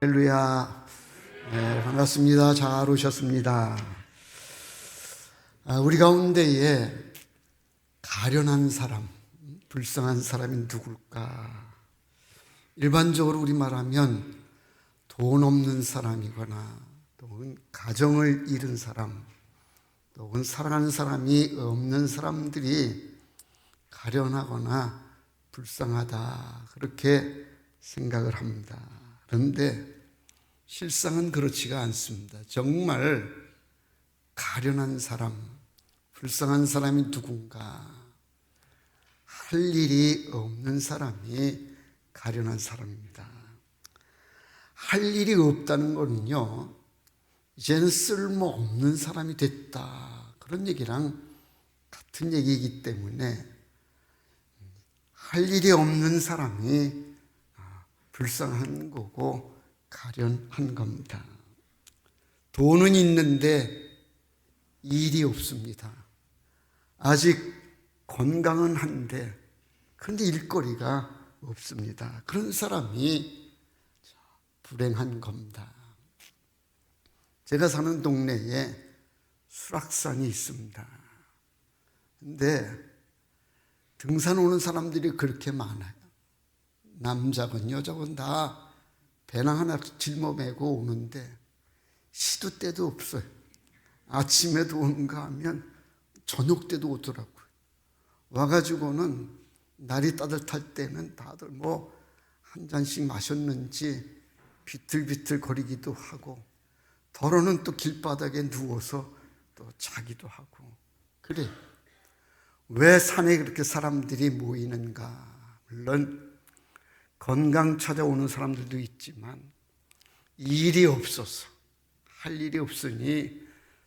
할렐루야. 반갑습니다. 잘 오셨습니다. 우리 가운데에 가련한 사람, 불쌍한 사람이 누굴까? 일반적으로 우리 말하면 돈 없는 사람이거나 또는 가정을 잃은 사람, 또는 사랑하는 사람이 없는 사람들이 가련하거나 불쌍하다, 그렇게 생각을 합니다. 그런데 실상은 그렇지가 않습니다. 정말 가련한 사람, 불쌍한 사람이 누군가? 할 일이 없는 사람이 가련한 사람입니다. 할 일이 없다는 거는요, 이제는 쓸모없는 사람이 됐다, 그런 얘기랑 같은 얘기이기 때문에 할 일이 없는 사람이 불쌍한 거고 가련한 겁니다. 돈은 있는데 일이 없습니다. 아직 건강은 한데 그런데 일거리가 없습니다. 그런 사람이 불행한 겁니다. 제가 사는 동네에 수락산이 있습니다. 근데 등산 오는 사람들이 그렇게 많아요. 남자건 여자건 다 배낭 하나 짊어매고 오는데 시도 때도 없어요. 아침에도 오는가 하면 저녁 때도 오더라고요. 와가지고는 날이 따뜻할 때는 다들 한 잔씩 마셨는지 비틀비틀 거리기도 하고, 더러는 또 길바닥에 누워서 또 자기도 하고. 그래, 왜 산에 그렇게 사람들이 모이는가? 물론 건강 찾아오는 사람들도 있지만 일이 없어서, 할 일이 없으니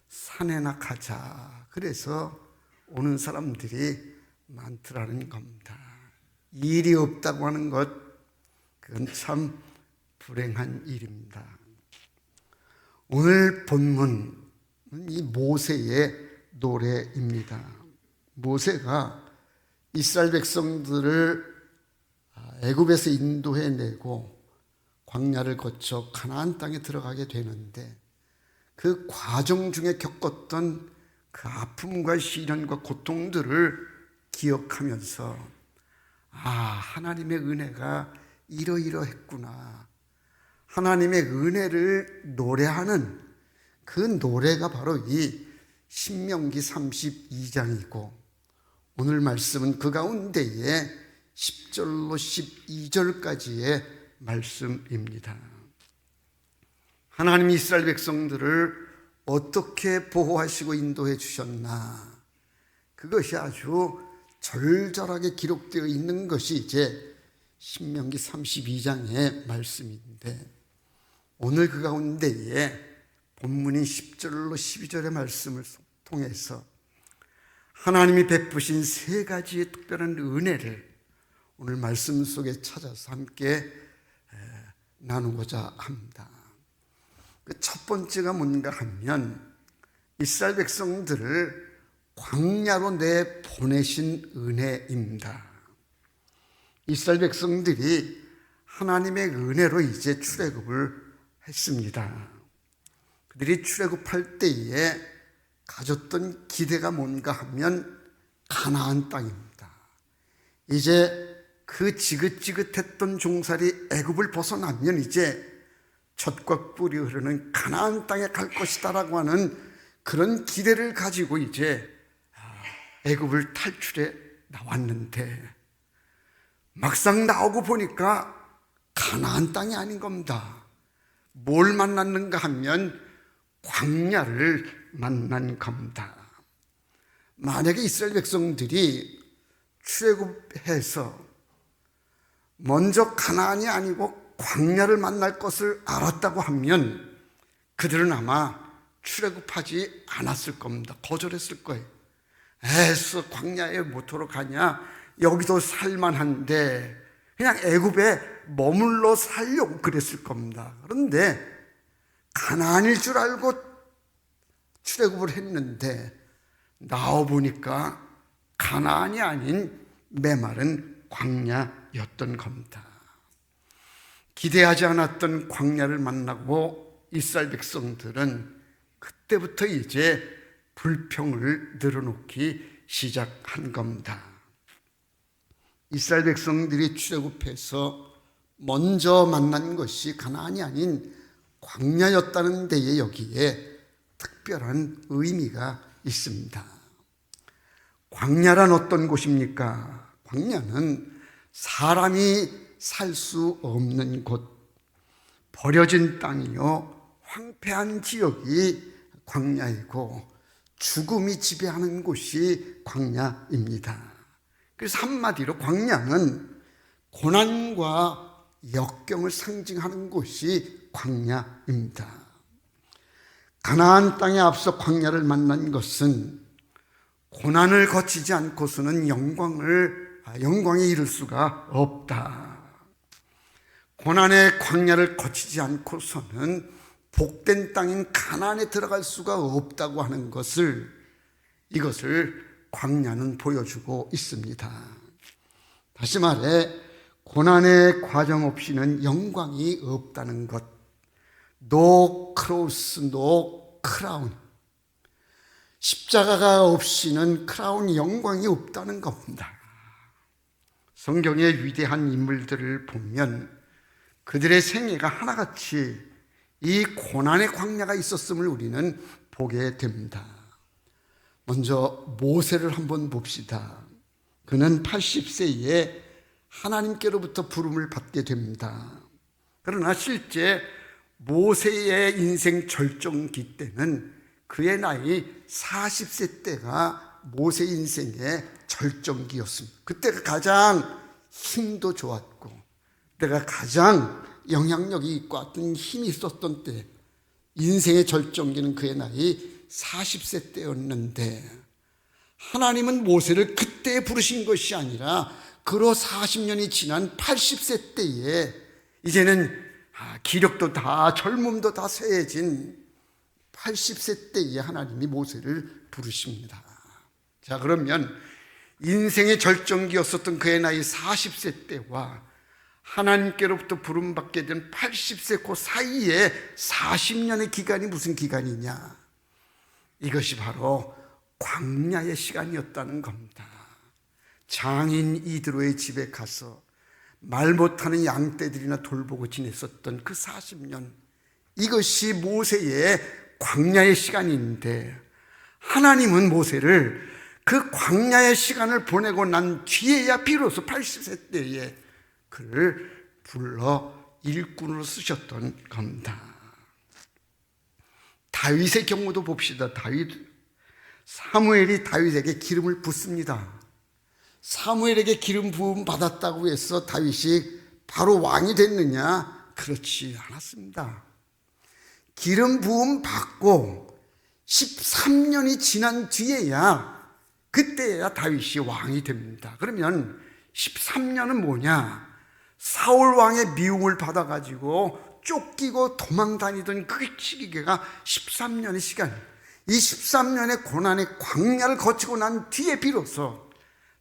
산에나 가자, 그래서 오는 사람들이 많더라는 겁니다. 일이 없다고 하는 것, 그건 참 불행한 일입니다. 오늘 본문은 이 모세의 노래입니다. 모세가 이스라엘 백성들을 애굽에서 인도해내고 광야를 거쳐 가나안 땅에 들어가게 되는데, 그 과정 중에 겪었던 그 아픔과 시련과 고통들을 기억하면서 하나님의 은혜가 이러이러했구나, 하나님의 은혜를 노래하는 그 노래가 바로 이 신명기 32장이고, 오늘 말씀은 그 가운데에 10절로 12절까지의 말씀입니다. 하나님이 이스라엘 백성들을 어떻게 보호하시고 인도해 주셨나, 그것이 아주 절절하게 기록되어 있는 것이 이제 신명기 32장의 말씀인데, 오늘 그 가운데에 본문인 10절로 12절의 말씀을 통해서 하나님이 베푸신 세 가지의 특별한 은혜를 오늘 말씀 속에 찾아서 함께 나누고자 합니다. 그 첫 번째가 뭔가 하면 이스라엘 백성들을 광야로 내보내신 은혜입니다. 이스라엘 백성들이 하나님의 은혜로 이제 출애굽을 했습니다. 그들이 출애굽할 때에 가졌던 기대가 뭔가 하면 가나안 땅입니다. 이제 그 지긋지긋했던 종살이 애굽을 벗어나면 이제 젖과 꿀이 흐르는 가나안 땅에 갈 것이다라고 하는 그런 기대를 가지고 이제 애굽을 탈출해 나왔는데, 막상 나오고 보니까 가나안 땅이 아닌 겁니다. 뭘 만났는가 하면 광야를 만난 겁니다. 만약에 이스라엘 백성들이 출애굽해서 먼저 가나안이 아니고 광야를 만날 것을 알았다고 하면 그들은 아마 출애굽하지 않았을 겁니다. 거절했을 거예요. 애써 광야에 모토로 가냐, 여기도 살만한데 그냥 애굽에 머물러 살려고 그랬을 겁니다. 그런데 가나안일 줄 알고 출애굽을 했는데 나와보니까 가나안이 아닌 메마른 광야였던 겁니다. 기대하지 않았던 광야를 만나고 이스라엘 백성들은 그때부터 이제 불평을 늘어놓기 시작한 겁니다. 이스라엘 백성들이 출애굽해서 먼저 만난 것이 가나안이 아닌 광야였다는 데에 여기에 특별한 의미가 있습니다. 광야란 어떤 곳입니까? 광야는 사람이 살 수 없는 곳, 버려진 땅이요 황폐한 지역이 광야이고 죽음이 지배하는 곳이 광야입니다. 그래서 한마디로 광야는 고난과 역경을 상징하는 곳이 광야입니다. 가나안 땅에 앞서 광야를 만난 것은 고난을 거치지 않고서는 영광에 이를 수가 없다. 고난의 광야를 거치지 않고서는 복된 땅인 가나안에 들어갈 수가 없다고 하는 것을, 이것을 광야는 보여주고 있습니다. 다시 말해 고난의 과정 없이는 영광이 없다는 것. No cross, no crown. 십자가가 없이는 크라운, 영광이 없다는 겁니다. 성경의 위대한 인물들을 보면 그들의 생애가 하나같이 이 고난의 광야가 있었음을 우리는 보게 됩니다. 먼저 모세를 한번 봅시다. 그는 80세에 하나님께로부터 부름을 받게 됩니다. 그러나 실제 모세의 인생 절정기 때는 그의 나이 40세 때가 모세 인생의 절정기였습니다. 그때가 가장 힘도 좋았고 내가 가장 영향력이 있고 어떤 힘이 있었던 때, 인생의 절정기는 그의 나이 40세 때였는데 하나님은 모세를 그때 부르신 것이 아니라 그로 40년이 지난 80세 때에 이제는 기력도 다 젊음도 다 쇠해진 80세 때에 하나님이 모세를 부르십니다. 자, 그러면 인생의 절정기였었던 그의 나이 40세 때와 하나님께로부터 부름받게 된 80세 그 사이에 40년의 기간이 무슨 기간이냐? 이것이 바로 광야의 시간이었다는 겁니다. 장인 이드로의 집에 가서 말 못하는 양떼들이나 돌보고 지냈었던 그 40년, 이것이 모세의 광야의 시간인데 하나님은 모세를 그 광야의 시간을 보내고 난 뒤에야 비로소 80세 때에 그를 불러 일꾼으로 쓰셨던 겁니다. 다윗의 경우도 봅시다. 사무엘이 다윗에게 기름을 붓습니다. 사무엘에게 기름 부음 받았다고 해서 다윗이 바로 왕이 됐느냐? 그렇지 않았습니다. 기름 부음 받고 13년이 지난 뒤에야, 그때야 다윗이 왕이 됩니다. 그러면 13년은 뭐냐? 사울 왕의 미움을 받아가지고 쫓기고 도망 다니던 그 시기가 13년의 시간, 이 13년의 고난의 광야를 거치고 난 뒤에 비로소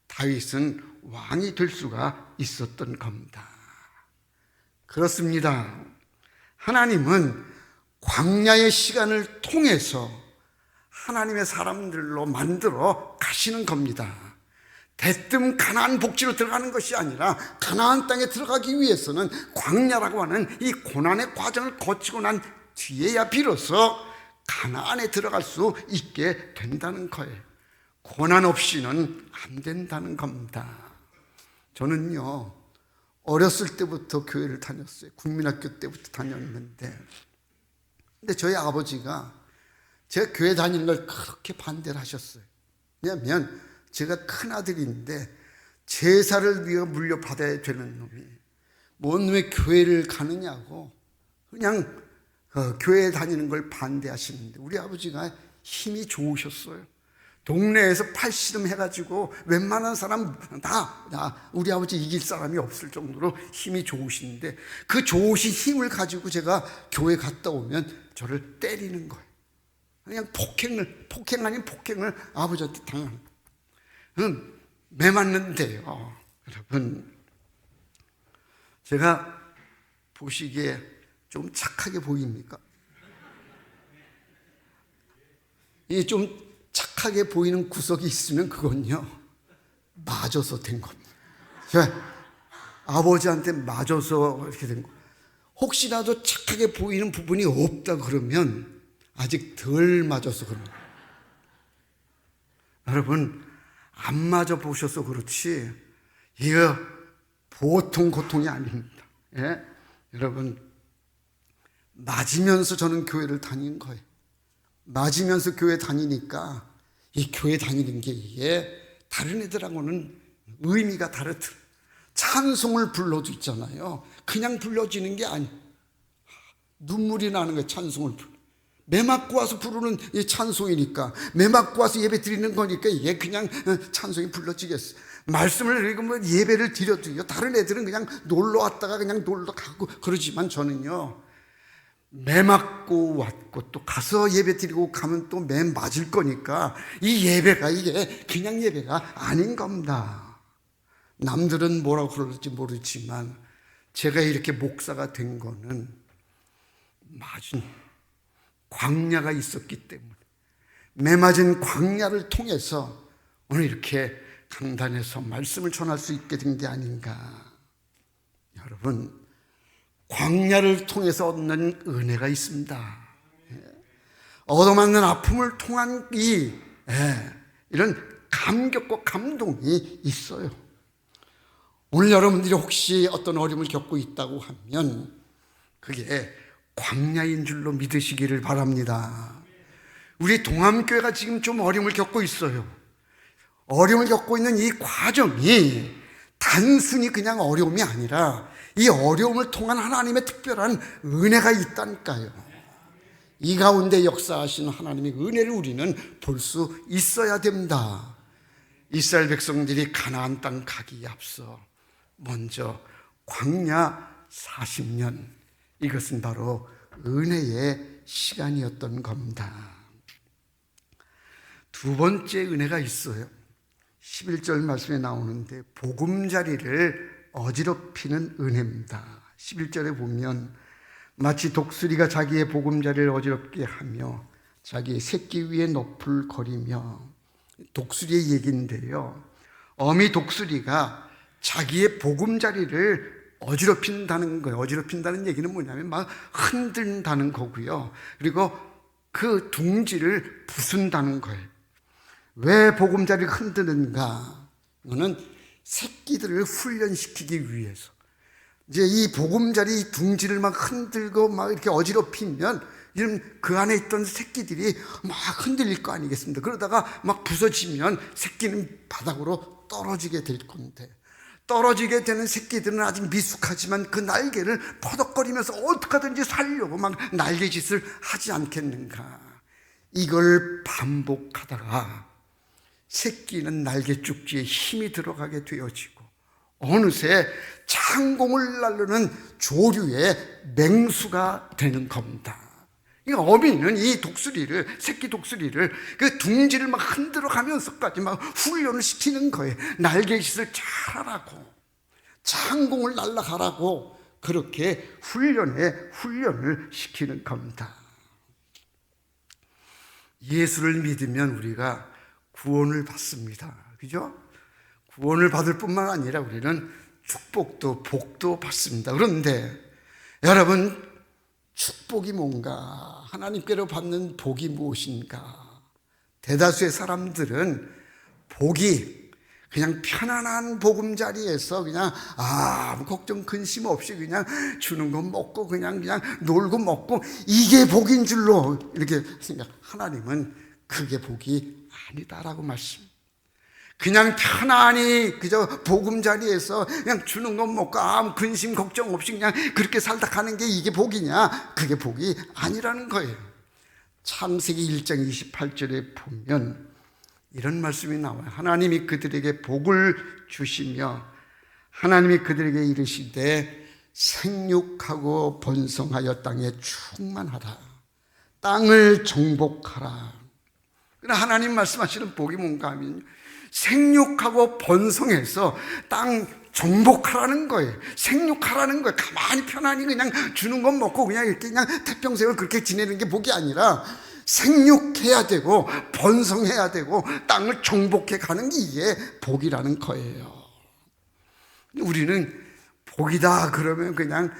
다윗은 왕이 될 수가 있었던 겁니다. 그렇습니다. 하나님은 광야의 시간을 통해서 하나님의 사람들로 만들어 가시는 겁니다. 대뜸 가나안 복지로 들어가는 것이 아니라 가나안 땅에 들어가기 위해서는 광야라고 하는 이 고난의 과정을 거치고 난 뒤에야 비로소 가나안에 들어갈 수 있게 된다는 거예요. 고난 없이는 안 된다는 겁니다. 저는요, 어렸을 때부터 교회를 다녔어요. 국민학교 때부터 다녔는데, 근데 저희 아버지가 제가 교회 다니는 걸 그렇게 반대를 하셨어요. 왜냐하면 제가 큰아들인데 제사를 네가 물려받아야 되는 놈이 뭔 왜 교회를 가느냐고 그냥 교회에 다니는 걸 반대하시는데, 우리 아버지가 힘이 좋으셨어요. 동네에서 팔씨름 해가지고 웬만한 사람 다 우리 아버지 이길 사람이 없을 정도로 힘이 좋으신데, 그 좋으신 힘을 가지고 제가 교회 갔다 오면 저를 때리는 거예요. 그냥 폭행 아닌 폭행을 아버지한테 당하는 거예요. 매 맞는데요, 여러분. 제가 보시기에 좀 착하게 보입니까? 이 좀 착하게 보이는 구석이 있으면 그건요, 맞아서 된 겁니다. 아버지한테 맞아서 이렇게 된 거. 혹시라도 착하게 보이는 부분이 없다 그러면 아직 덜 맞아서 그런 거예요. 여러분, 안 맞아 보셔서 그렇지 이거 보통 고통이 아닙니다. 예? 여러분, 맞으면서 저는 교회를 다닌 거예요. 맞으면서 교회 다니니까 이 교회 다니는 게 이게 다른 애들하고는 의미가 다르더라고요. 찬송을 불러도 있잖아요. 그냥 불러지는 게 아니에요. 눈물이 나는 거예요. 찬송을 불러. 매 맞고 와서 부르는 이 찬송이니까, 매 맞고 와서 예배 드리는 거니까 이게 그냥 찬송이 불러지겠어요. 말씀을 읽으면 예배를 드려도요, 다른 애들은 그냥 놀러 왔다가 그냥 놀러 가고 그러지만 저는요, 매 맞고 왔고 또 가서 예배 드리고 가면 또 매 맞을 거니까 이 예배가 이게 그냥 예배가 아닌 겁니다. 남들은 뭐라고 그럴지 모르지만 제가 이렇게 목사가 된 거는 맞은 광야가 있었기 때문에, 매맞은 광야를 통해서 오늘 이렇게 강단에서 말씀을 전할 수 있게 된 게 아닌가. 여러분, 광야를 통해서 얻는 은혜가 있습니다. 얻어맞는 아픔을 통한 이런 감격과 감동이 있어요. 오늘 여러분들이 혹시 어떤 어려움을 겪고 있다고 하면 그게 광야인 줄로 믿으시기를 바랍니다. 우리 동암교회가 지금 좀 어려움을 겪고 있어요. 어려움을 겪고 있는 이 과정이 단순히 그냥 어려움이 아니라 이 어려움을 통한 하나님의 특별한 은혜가 있다니까요. 이 가운데 역사하시는 하나님의 은혜를 우리는 볼 수 있어야 됩니다. 이스라엘 백성들이 가나안 땅 가기에 앞서 먼저 광야 40년, 이것은 바로 은혜의 시간이었던 겁니다. 두 번째 은혜가 있어요. 11절 말씀에 나오는데 보금자리를 어지럽히는 은혜입니다. 11절에 보면 마치 독수리가 자기의 보금자리를 어지럽게 하며 자기의 새끼 위에 넋을 거리며, 독수리의 얘기인데요, 어미 독수리가 자기의 보금자리를 어지럽힌다는 거예요. 어지럽힌다는 얘기는 뭐냐면 막 흔든다는 거고요. 그리고 그 둥지를 부순다는 거예요. 왜 보금자리를 흔드는가? 이거는 새끼들을 훈련시키기 위해서. 이제 이 보금자리 둥지를 막 흔들고 막 이렇게 어지럽히면 이런 그 안에 있던 새끼들이 막 흔들릴 거 아니겠습니까? 그러다가 막 부서지면 새끼는 바닥으로 떨어지게 될 건데, 떨어지게 되는 새끼들은 아직 미숙하지만 그 날개를 퍼덕거리면서 어떻게든지 살려고 막 날개짓을 하지 않겠는가. 이걸 반복하다가 새끼는 날개 쪽지에 힘이 들어가게 되어지고 어느새 창공을 날르는 조류의 맹수가 되는 겁니다. 그러니까 어미는 이 독수리를, 새끼 독수리를 그 둥지를 막 흔들어 가면서까지 막 훈련을 시키는 거예요. 날개짓을 잘하라고, 창공을 날아가라고, 그렇게 훈련을 시키는 겁니다. 예수를 믿으면 우리가 구원을 받습니다. 그죠? 구원을 받을 뿐만 아니라 우리는 축복도 복도 받습니다. 그런데 여러분, 축복이 뭔가? 하나님께로 받는 복이 무엇인가? 대다수의 사람들은 복이 그냥 편안한 보금자리에서 그냥 아무 걱정 근심 없이 그냥 주는 거 먹고 그냥 놀고 먹고 이게 복인 줄로 이렇게 생각. 하나님은 그게 복이 아니다라고 말씀. 그냥 편안히 그저 보금자리에서 그냥 주는 것 먹고 아무 근심 걱정 없이 그냥 그렇게 살다 가는 게 이게 복이냐? 그게 복이 아니라는 거예요. 창세기 1장 28절에 보면 이런 말씀이 나와요. 하나님이 그들에게 복을 주시며 하나님이 그들에게 이르시되 생육하고 번성하여 땅에 충만하라, 땅을 정복하라. 하나님 말씀하시는 복이 뭔가 하면 생육하고 번성해서 땅 정복하라는 거예요. 생육하라는 거예요. 가만히 편안히 그냥 주는 건 먹고 그냥 이렇게 그냥 태평생을 그렇게 지내는 게 복이 아니라 생육해야 되고 번성해야 되고 땅을 정복해 가는 게 이게 복이라는 거예요. 우리는 복이다 그러면 그냥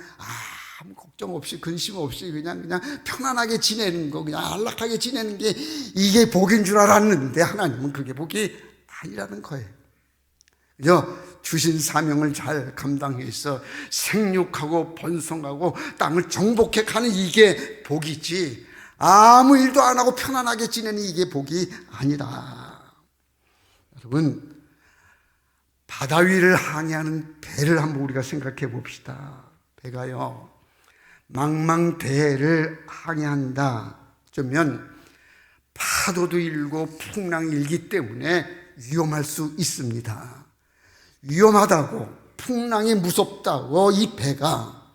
아무 걱정 없이 근심 없이 그냥 편안하게 지내는 거, 그냥 안락하게 지내는 게 이게 복인 줄 알았는데 하나님은 그게 복이 아니라는 거예요. 그죠? 주신 사명을 잘 감당해서 생육하고 번성하고 땅을 정복해 가는 이게 복이지, 아무 일도 안 하고 편안하게 지내는 이게 복이 아니라. 여러분, 바다 위를 항해하는 배를 한번 우리가 생각해 봅시다. 배가요, 망망대해를 항해한다 그러면 파도도 일고 풍랑이 일기 때문에 위험할 수 있습니다. 위험하다고, 풍랑이 무섭다고 이 배가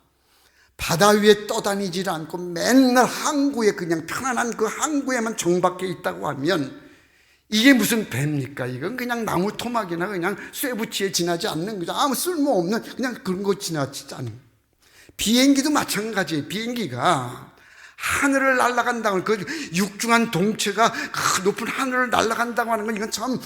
바다 위에 떠다니질 않고 맨날 항구에, 그냥 편안한 그 항구에만 정박해 있다고 하면 이게 무슨 배입니까? 이건 그냥 나무 토막이나 그냥 쇠붙이에 지나지 않는 거죠. 아무 쓸모없는 그냥 그런 거 지나치지 않은. 비행기도 마찬가지예요. 비행기가 하늘을 날아간다고, 그 육중한 동체가 그 높은 하늘을 날아간다고 하는 건 이건 참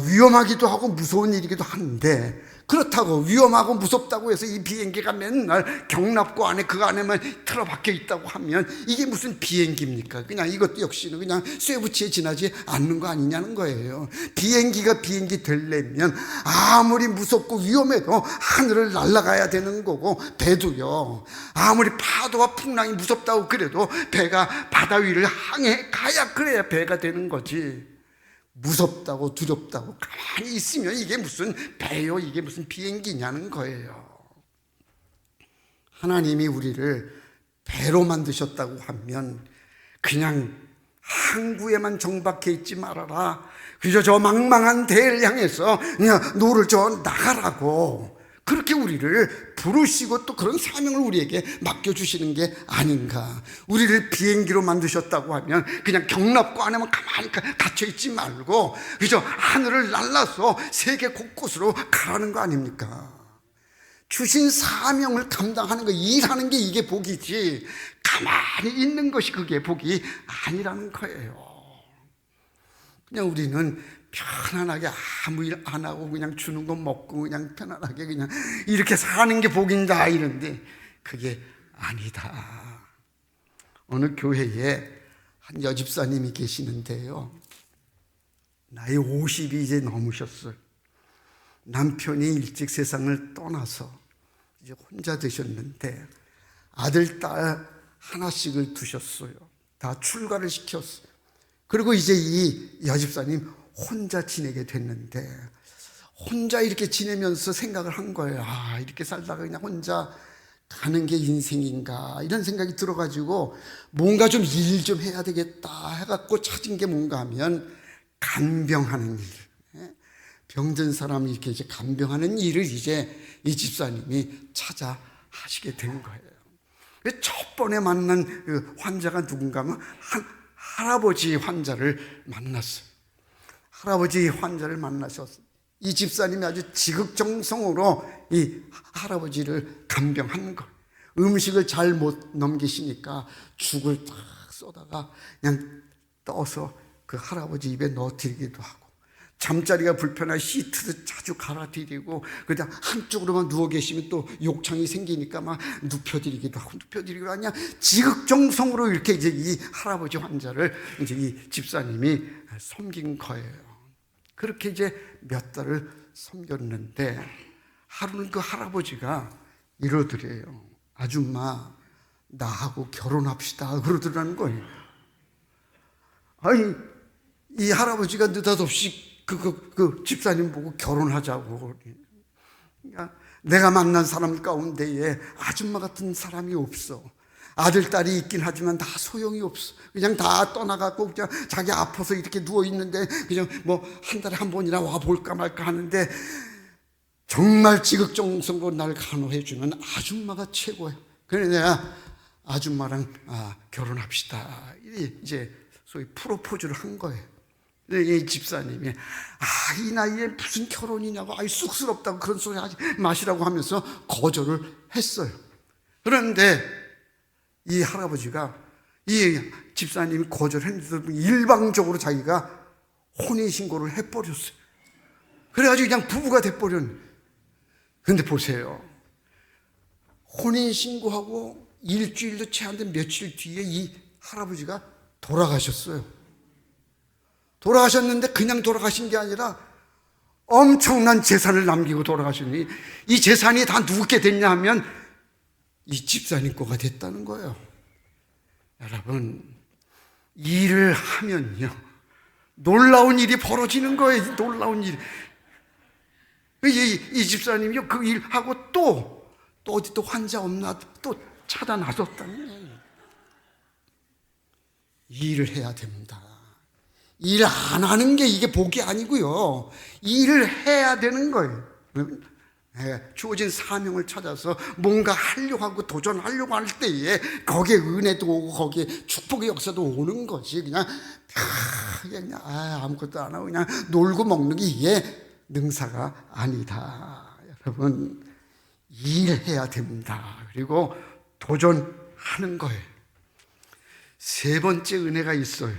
위험하기도 하고 무서운 일이기도 한데, 그렇다고 위험하고 무섭다고 해서 이 비행기가 맨날 경납고 안에 그 안에만 틀어박혀 있다고 하면 이게 무슨 비행기입니까? 그냥 이것도 역시는 그냥 쇠붙이에 지나지 않는 거 아니냐는 거예요. 비행기가 비행기 되려면 아무리 무섭고 위험해도 하늘을 날아가야 되는 거고, 배도요, 아무리 파도와 풍랑이 무섭다고 그래도 배가 바다 위를 항해 가야 그래야 배가 되는 거지. 무섭다고 두렵다고 가만히 있으면 이게 무슨 배요, 이게 무슨 비행기냐는 거예요. 하나님이 우리를 배로 만드셨다고 하면 그냥 항구에만 정박해 있지 말아라, 그저 저 망망한 대를 향해서 그냥 노를 저 나가라고 그렇게 우리를 부르시고 또 그런 사명을 우리에게 맡겨주시는 게 아닌가. 우리를 비행기로 만드셨다고 하면 그냥 경납고 안에만 가만히 갇혀있지 말고 그저 하늘을 날라서 세계 곳곳으로 가라는 거 아닙니까? 주신 사명을 감당하는 거, 일하는 게 이게 복이지, 가만히 있는 것이 그게 복이 아니라는 거예요. 그냥 우리는 편안하게 아무 일 안 하고 그냥 주는 거 먹고 그냥 편안하게 그냥 이렇게 사는 게 복인다 이런데 그게 아니다. 어느 교회에 한 여집사님이 계시는데요, 나이 50이 이제 넘으셨어요. 남편이 일찍 세상을 떠나서 이제 혼자 되셨는데 아들, 딸 하나씩을 두셨어요. 다 출가를 시켰어요. 그리고 이제 이 여집사님 혼자 지내게 됐는데, 혼자 이렇게 지내면서 생각을 한 거예요. 이렇게 살다가 그냥 혼자 가는 게 인생인가, 이런 생각이 들어가지고 뭔가 좀 일 좀 해야 되겠다 해갖고 찾은 게 뭔가 하면 간병하는 일. 병든 사람이 이렇게 이제 간병하는 일을 이제 이 집사님이 찾아 하시게 된 거예요. 첫 번에 만난 그 환자가 누군가 하면 할아버지 환자를 만났어요. 할아버지 환자를 만나셔서 이 집사님이 아주 지극정성으로 이 할아버지를 간병한 거예요. 음식을 잘 못 넘기시니까 죽을 딱 쏟아가 그냥 떠서 그 할아버지 입에 넣어드리기도 하고, 잠자리가 불편한 시트도 자주 갈아드리고, 그냥 한쪽으로만 누워 계시면 또 욕창이 생기니까 막 눕혀드리기도 하고, 그냥 지극정성으로 이렇게 이제 이 할아버지 환자를 이제 이 집사님이 섬긴 거예요. 그렇게 이제 몇 달을 섬겼는데 하루는 그 할아버지가 이러더래요. 아줌마, 나하고 결혼합시다 그러더라는 거예요. 아니, 이 할아버지가 느닷없이 그 집사님 보고 결혼하자고. 그러니까 내가 만난 사람 가운데에 아줌마 같은 사람이 없어. 아들, 딸이 있긴 하지만 다 소용이 없어. 그냥 다 떠나갖고 그냥 자기 아파서 이렇게 누워있는데 그냥 뭐 한 달에 한 번이나 와볼까 말까 하는데 정말 지극정성으로 날 간호해주는 아줌마가 최고야. 그래 내가 아줌마랑 결혼합시다. 이제 소위 프로포즈를 한 거예요. 이 집사님이 이 나이에 무슨 결혼이냐고 쑥스럽다고 그런 소리 하지 마시라고 하면서 거절을 했어요. 그런데 이 할아버지가 이 집사님이 거절했는데도 일방적으로 자기가 혼인신고를 해버렸어요. 그래가지고 그냥 부부가 돼버렸네. 근데 보세요, 혼인신고하고 일주일도 채 안 된 며칠 뒤에 이 할아버지가 돌아가셨어요. 돌아가셨는데 그냥 돌아가신 게 아니라 엄청난 재산을 남기고 돌아가시니, 이 재산이 다 누구께 됐냐 하면 이 집사님 거가 됐다는 거예요. 여러분, 일을 하면요 놀라운 일이 벌어지는 거예요. 놀라운 일. 이 집사님이요 그 일하고 또 어디 또 환자 없나 또 찾아 나섰다는 거예요. 일을 해야 됩니다. 일 안 하는 게 이게 복이 아니고요, 일을 해야 되는 거예요. 주어진 사명을 찾아서 뭔가 하려고 하고 도전하려고 할 때에 거기에 은혜도 오고 거기에 축복의 역사도 오는 것이 그냥 아무것도 안 하고 그냥 놀고 먹는 게 이게 능사가 아니다. 여러분, 일해야 됩니다. 그리고 도전하는 거예요. 세 번째 은혜가 있어요.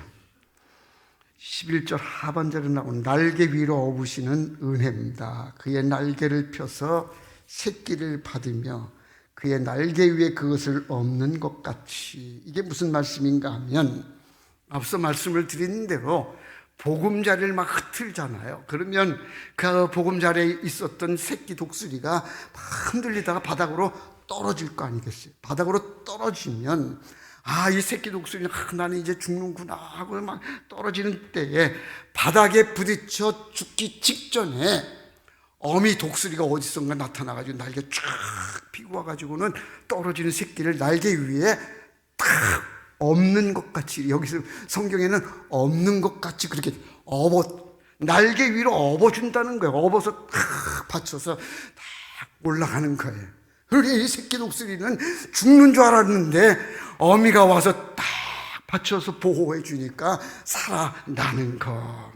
11절 하반절에 나온 날개 위로 업으시는 은혜입니다. 그의 날개를 펴서 새끼를 받으며 그의 날개 위에 그것을 엎는 것 같이. 이게 무슨 말씀인가 하면, 앞서 말씀을 드린 대로 보금자리를 막 흩틀잖아요. 그러면 그 보금자리에 있었던 새끼 독수리가 막 흔들리다가 바닥으로 떨어질 거 아니겠어요. 바닥으로 떨어지면 이 새끼 독수리는 나는 이제 죽는구나 하고 막 떨어지는 때에 바닥에 부딪혀 죽기 직전에 어미 독수리가 어디선가 나타나가지고 날개 쫙 피고 와가지고는 떨어지는 새끼를 날개 위에 탁 엎는 것 같이, 여기서 성경에는 엎는 것 같이 그렇게 날개 위로 업어준다는 거예요. 업어서 탁 받쳐서 탁 올라가는 거예요. 그러니까 이 새끼 독수리는 죽는 줄 알았는데 어미가 와서 딱 받쳐서 보호해 주니까 살아나는 것.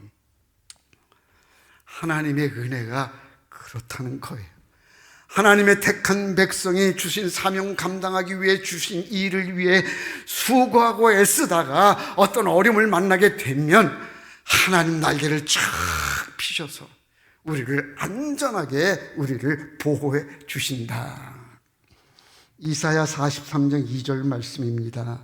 하나님의 은혜가 그렇다는 거예요. 하나님의 택한 백성이 주신 사명 감당하기 위해 주신 일을 위해 수고하고 애쓰다가 어떤 어려움을 만나게 되면 하나님 날개를 쫙 피셔서 우리를 안전하게 우리를 보호해 주신다. 이사야 43장 2절 말씀입니다.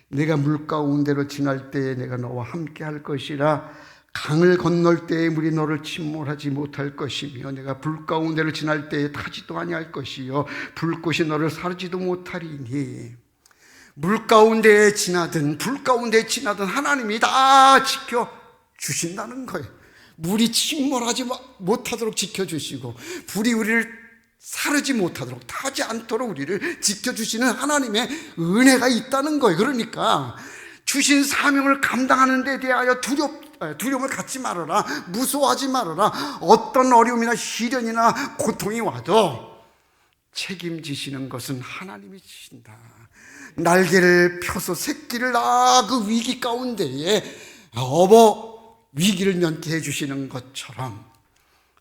내가 물 가운데로 지날 때에 내가 너와 함께 할 것이라. 강을 건널 때에 물이 너를 침몰하지 못할 것이며 내가 불 가운데를 지날 때에 타지도 아니할 것이요 불꽃이 너를 사르지도 못하리니. 물 가운데에 지나든 불 가운데에 지나든 하나님이 다 지켜주신다는 거예요. 물이 침몰하지 못하도록 지켜주시고 불이 우리를 사르지 못하도록, 타지 않도록 우리를 지켜주시는 하나님의 은혜가 있다는 거예요. 그러니까 주신 사명을 감당하는 데 대하여 두려움을 갖지 말아라. 무서워하지 말아라. 어떤 어려움이나 시련이나 고통이 와도 책임지시는 것은 하나님이신다. 날개를 펴서 새끼를 그 위기 가운데에 위기를 면케 해주시는 것처럼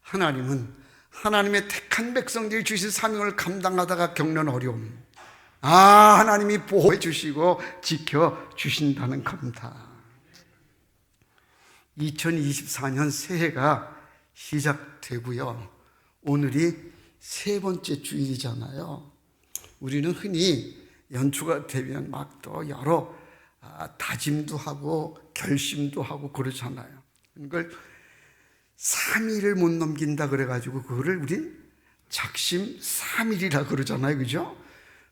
하나님은 하나님의 택한 백성들이 주신 사명을 감당하다가 겪는 어려움, 하나님이 보호해 주시고 지켜주신다는 겁니다. 2024년 새해가 시작되고요. 오늘이 세 번째 주일이잖아요. 우리는 흔히 연초가 되면 막 또 여러 다짐도 하고 결심도 하고 그러잖아요. 그걸 3일을 못 넘긴다 그래가지고 그거를 우린 작심 3일이라 그러잖아요. 그죠?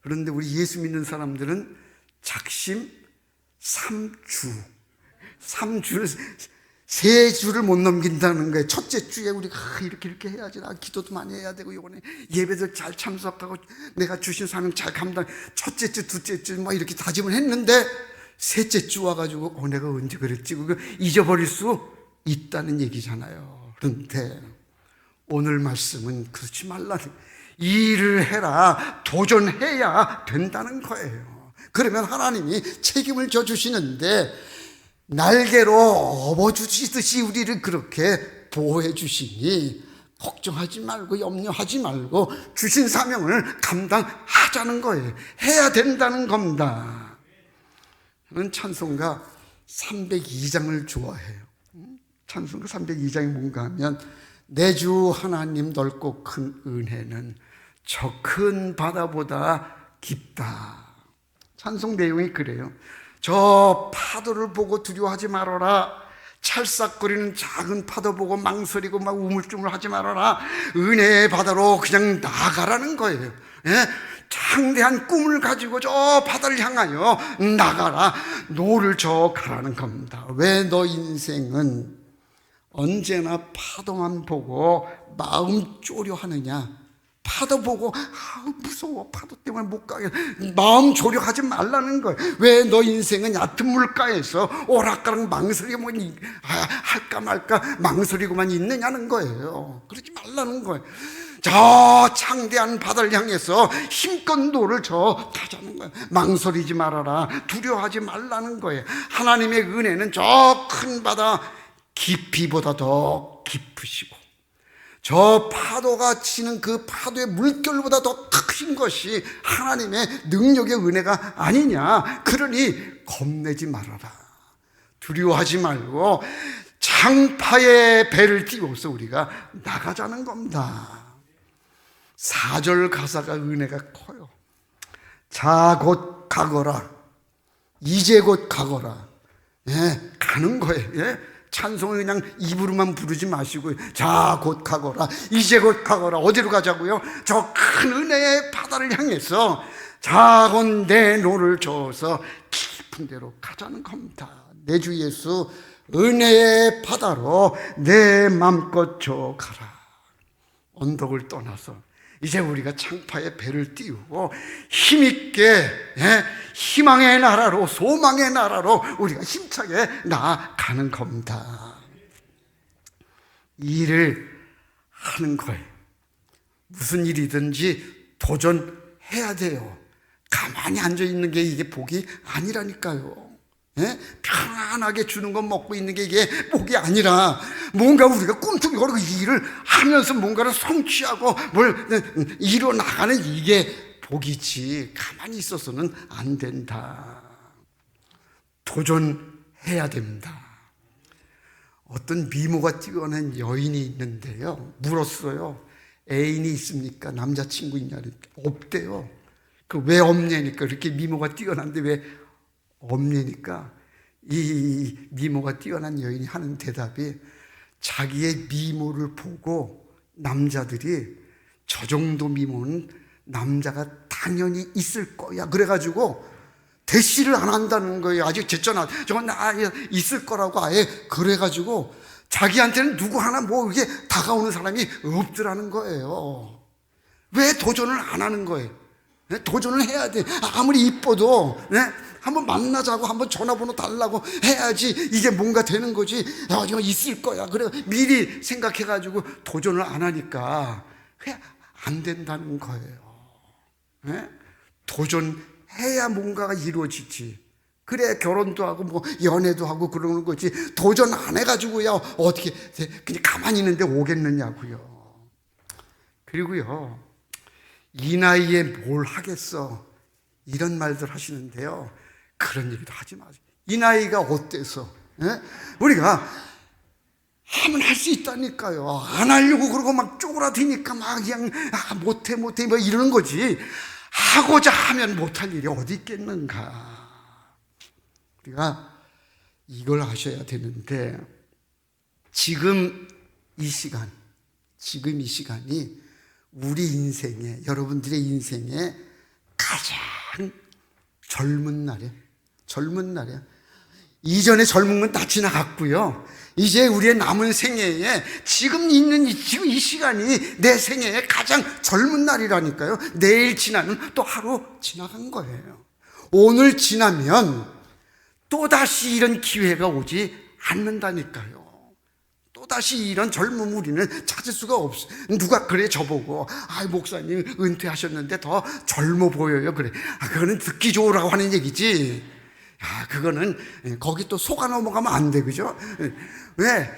그런데 우리 예수 믿는 사람들은 작심 3주를 세 주를 못 넘긴다는 거예요. 첫째 주에 우리가 이렇게 해야지. 기도도 많이 해야 되고 이번에 예배들 잘 참석하고 내가 주신 사명 잘 감당. 첫째 주, 둘째 주 막 이렇게 다짐을 했는데 셋째 주 와가지고 내가 언제 그랬지? 그거 잊어버릴 수 있다는 얘기잖아요. 그런데 오늘 말씀은 그렇지 말라는, 일을 해라, 도전해야 된다는 거예요. 그러면 하나님이 책임을 져주시는데 날개로 업어주시듯이 우리를 그렇게 보호해 주시니 걱정하지 말고 염려하지 말고 주신 사명을 감당하자는 거예요. 해야 된다는 겁니다. 저는 찬송가 302장을 좋아해요. 찬송가 302장이 뭔가 하면 내 주 하나님 넓고 큰 은혜는 저 큰 바다보다 깊다. 찬송 내용이 그래요. 저 파도를 보고 두려워하지 말아라. 찰싹거리는 작은 파도 보고 망설이고 막 우물쭈물하지 말아라. 은혜의 바다로 그냥 나가라는 거예요. 예? 창대한 꿈을 가지고 저 바다를 향하여 나가라. 노를 저 가라는 겁니다. 왜 너 인생은 언제나 파도만 보고 마음 쪼려하느냐? 파도 보고 무서워, 파도 때문에 못 가게, 마음 조력하지 말라는 거예요. 왜 너 인생은 얕은 물가에서 오락가락 망설이고만 할까 말까 망설이고만 있느냐는 거예요. 그러지 말라는 거예요. 저 창대한 바다를 향해서 힘껏 노를 저 타자는 거예요. 망설이지 말아라, 두려워하지 말라는 거예요. 하나님의 은혜는 저 큰 바다 깊이보다 더 깊으시고 저 파도가 치는 그 파도의 물결보다 더 크신 것이 하나님의 능력의 은혜가 아니냐. 그러니 겁내지 말아라. 두려워하지 말고 장파에 배를 띄워서 우리가 나가자는 겁니다. 4절 가사가 은혜가 커요. 자 곧 가거라. 이제 곧 가거라. 예, 가는 거예요. 예? 찬송을 그냥 입으로만 부르지 마시고 자 곧 가거라, 이제 곧 가거라. 어디로 가자고요? 저 큰 은혜의 바다를 향해서 자곤 내 노를 저어서 깊은 데로 가자는 겁니다. 내 주 예수 은혜의 바다로 내 맘껏 저 가라. 언덕을 떠나서 이제 우리가 창파에 배를 띄우고 힘있게, 예? 희망의 나라로, 소망의 나라로 우리가 힘차게 나아가는 겁니다. 이 일을 하는 거예요. 무슨 일이든지 도전해야 돼요. 가만히 앉아있는 게 이게 복이 아니라니까요. 예? 편안하게 주는 거 먹고 있는 게 이게 복이 아니라 뭔가 우리가 꿈틀거리고 일을 하면서 뭔가를 성취하고 뭘 이뤄나가는 이게 복이지 가만히 있어서는 안 된다. 도전해야 됩니다. 어떤 미모가 뛰어난 여인이 있는데요, 물었어요. 애인이 있습니까? 남자친구 있냐니까 없대요. 그 왜 없냐니까. 그렇게 미모가 뛰어난데 왜 없냐니까 이 미모가 뛰어난 여인이 하는 대답이 자기의 미모를 보고 남자들이 저 정도 미모는 남자가 당연히 있을 거야 그래가지고 대시를 안 한다는 거예요. 아직 제쩌나 저건 있을 거라고 아예 그래가지고 자기한테는 누구 하나 뭐 이게 다가오는 사람이 없더라는 거예요. 왜 도전을 안 하는 거예요? 도전을 해야 돼. 아무리 이뻐도 한번 만나자고 한번 전화번호 달라고 해야지 이게 뭔가 되는 거지. 이거 있을 거야 그래 미리 생각해가지고 도전을 안 하니까 안 된다는 거예요. 도전해야 뭔가가 이루어지지. 그래 결혼도 하고 뭐 연애도 하고 그러는 거지. 도전 안 해가지고야 어떻게 그냥 가만히 있는데 오겠느냐고요. 그리고요, 이 나이에 뭘 하겠어 이런 말들 하시는데요, 그런 얘기도 하지 마세요. 이 나이가 어때서 우리가 하면 할 수 있다니까요. 안 하려고 그러고 막 쪼그라드니까 막 그냥 못해 뭐 이러는 거지. 하고자 하면 못할 일이 어디 있겠는가. 우리가 이걸 아셔야 되는데 지금 이 시간이 우리 인생에, 여러분들의 인생에 가장 젊은 날이야. 이전에 젊은 건 다 지나갔고요. 이제 우리의 남은 생애에 지금 이 시간이 내 생애의 가장 젊은 날이라니까요. 내일 지나면 또 하루 지나간 거예요. 오늘 지나면 또다시 이런 기회가 오지 않는다니까요. 또다시 이런 젊은 우리는 찾을 수가 없어요. 누가 그래 저보고 목사님 은퇴하셨는데 더 젊어 보여요 그래. 그거는 듣기 좋으라고 하는 얘기지. 그거는 거기 또 속아 넘어가면 안 돼, 그죠? 왜?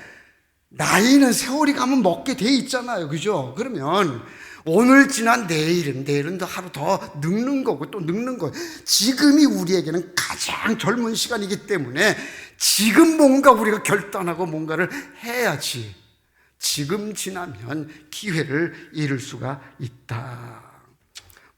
나이는 세월이 가면 먹게 돼 있잖아요, 그죠? 그러면 오늘 지난 내일은 더 하루 더 늙는 거고 또 늙는 거예요. 지금이 우리에게는 가장 젊은 시간이기 때문에 지금 뭔가 우리가 결단하고 뭔가를 해야지. 지금 지나면 기회를 잃을 수가 있다.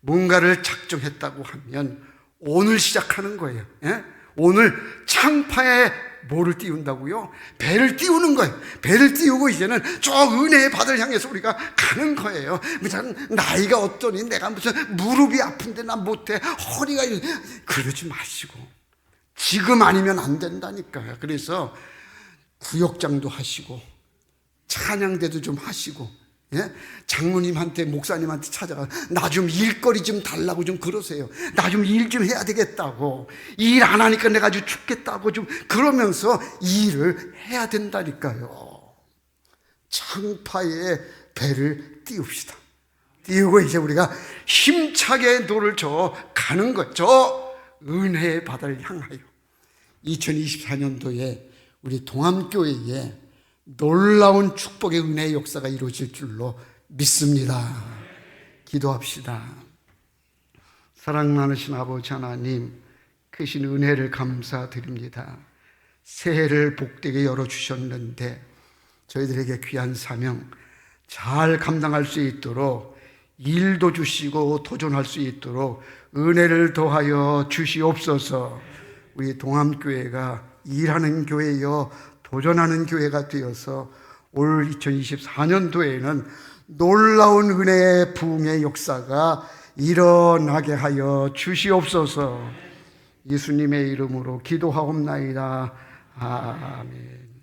뭔가를 작정했다고 하면 오늘 시작하는 거예요. 예? 오늘 창파에 뭐를 띄운다고요? 배를 띄우는 거예요. 배를 띄우고 이제는 저 은혜의 바다를 향해서 우리가 가는 거예요. 나이가 어떠니? 내가 무슨 무릎이 아픈데 난 못해. 허리가 그러지 마시고 지금 아니면 안 된다니까요. 그래서 구역장도 하시고 찬양대도 좀 하시고, 예? 장로님한테 목사님한테 찾아가 나 좀 일거리 좀 달라고 좀 그러세요. 나 좀 일 좀 해야 되겠다고. 일 안 하니까 내가 아주 죽겠다고 좀 그러면서 일을 해야 된다니까요. 창파에 배를 띄웁시다. 띄우고 이제 우리가 힘차게 노를 저 가는 것, 저 은혜의 바다를 향하여 2024년도에 우리 동암교회에 놀라운 축복의 은혜의 역사가 이루어질 줄로 믿습니다. 기도합시다. 사랑 많으신 아버지 하나님, 크신 은혜를 감사드립니다. 새해를 복되게 열어주셨는데 저희들에게 귀한 사명 잘 감당할 수 있도록 일도 주시고 도전할 수 있도록 은혜를 더하여 주시옵소서. 우리 동암교회가 일하는 교회여 도전하는 교회가 되어서 올 2024년도에는 놀라운 은혜의 부흥의 역사가 일어나게 하여 주시옵소서. 예수님의 이름으로 기도하옵나이다. 아멘.